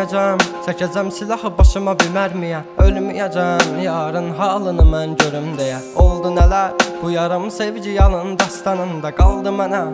Dözməyəcəm, çəkəcəm silahı başıma bir mərmiyə. Ölməyəcəm, yarın halını mən görüm deyə. Oldu nələr, bu yarım sevgi yalın dastanında qaldı mənə.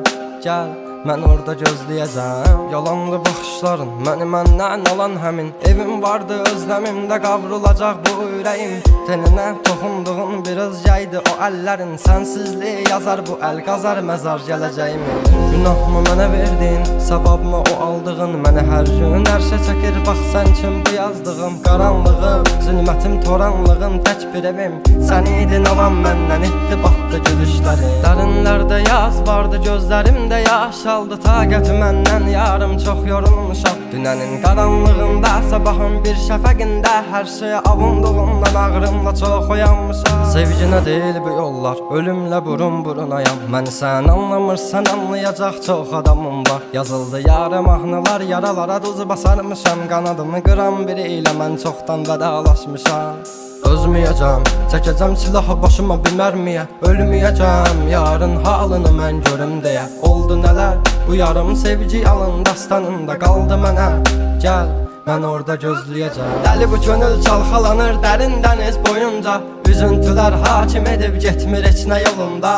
Gəl, mən orada gözləyəcəm. Yalandı baxışların, məni məndən alan həmin. Evim vardı özləmimdə qavrulacaq bu ürəyim. Teninə toxunduğun bir özgəydi o əllərin. Sənsizliyi yazar bu əl qazar məzar gələcəyimin. Günahımı mənə verdin, savabımı o aldığın. Məni hər gün ərşə çəkir, bax sən kim bu yazdığım. Qaranlığım, zülmətim, toranlığım, tək bir evim. Sən idin alan məndən etdi batdı gülüşləri. Dərinlərdə yaz vardı, gözlərimdə yaş aldı. Taqəti məndən yarım çox yorulmuşam. Dünənin qaranlığında, sabahın bir şəfəqində. Hər şeyə avunduğumdan ağrımla çox oyanmışam. Sevginə deyil bu yollar, ölümlə burun burunayam. Məni sən anlamırsan, anlayacaq çox adamım var. Yazıldı yarım mahnılar, yaralara duz basarmışam. Qanadımı qıran biri ilə mən çoxdan vedalaşmışam. Dözməyəcəm, çəkəcəm silahı başıma bir mərmiyə. Ölməyəcəm, yarın halını mən görüm deyə. Oldu nələr, bu yarım sevgi yalın dastanında qaldı mənə. Gəl, mən orada gözləyəcəm. Dəli bu könül çalxalanır dərin dəniz boyunca. Üzüntülər hakim edib getmir heç nə yolunda.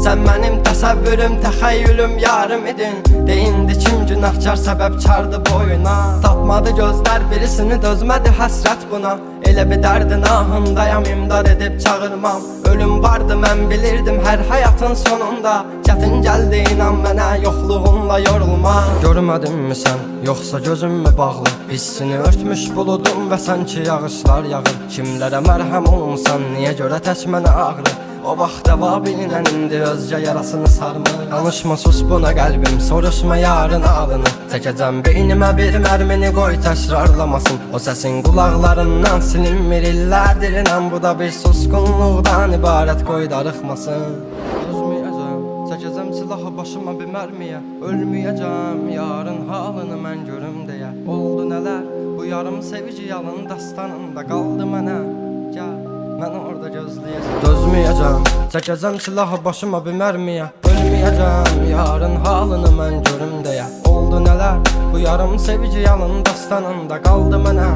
Sən mənim təsəvvürüm, təxəyyülüm, yarım idin. Deyindi kim günahkar səbəbkardı boyuna. Tapmadı gözlər birisini, dözmədi həsrət buna. Elə bir dərdin ahındayam, imdad edib çağırmam. Ölüm vardı mən bilirdim hər həyatın sonunda. Çətin gəldi inan mənə, yoxluğunla yorulma. Görmədinmi sən, yoxsa gözüm mü bağlı? Hissini örtmüş buludum və sanki yağışlar yağır. Kimlərə mərhəm olmuşsan, niyə görə tək mənə ağrı? O vaxt dava bilinən indi özcə yarasını sarmır. Danışma sus buna qəlbim, soruşma yarın ağlını. Çəkəcəm beynimə bir mərmini, qoy təkrarlamasın. O səsin qulaqlarından silinmir illərdir inan. Bu da bir susqunluqdan ibarət, qoy darıxmasın. Dözməyəcəm, çəkəcəm silahı başıma bir mərmiyə. Ölməyəcəm, yarın halını mən görüm deyə. Oldu nələr, bu yarım sevgi yalın dastanında qaldı mənə. Gəl, mən orada gözləyəcəm. Dözməyəcəm, çəkəcəm silahı başıma bir mərmiyə. Ölməyəcəm, yarın halını mən görüm deyə. Oldu nələr, bu yarım sevgi yalın dastanında qaldı mənə.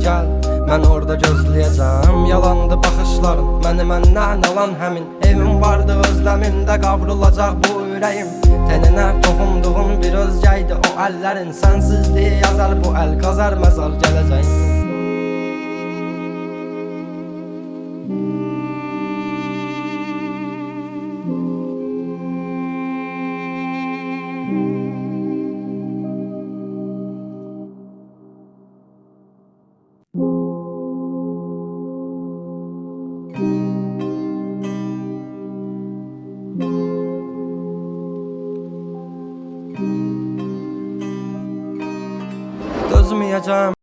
Gəl, mən orada gözləyəcəm. Yalandı baxışların, məni məndən alan həmin. Evim vardı özləmimdə qavrulacaq bu ürəyim. Teninə toxunduğun bir özgəydi o əllərin. Sənsizliyi yazar bu əl qazar məzar gələcəyimin. Dözməyəcəm.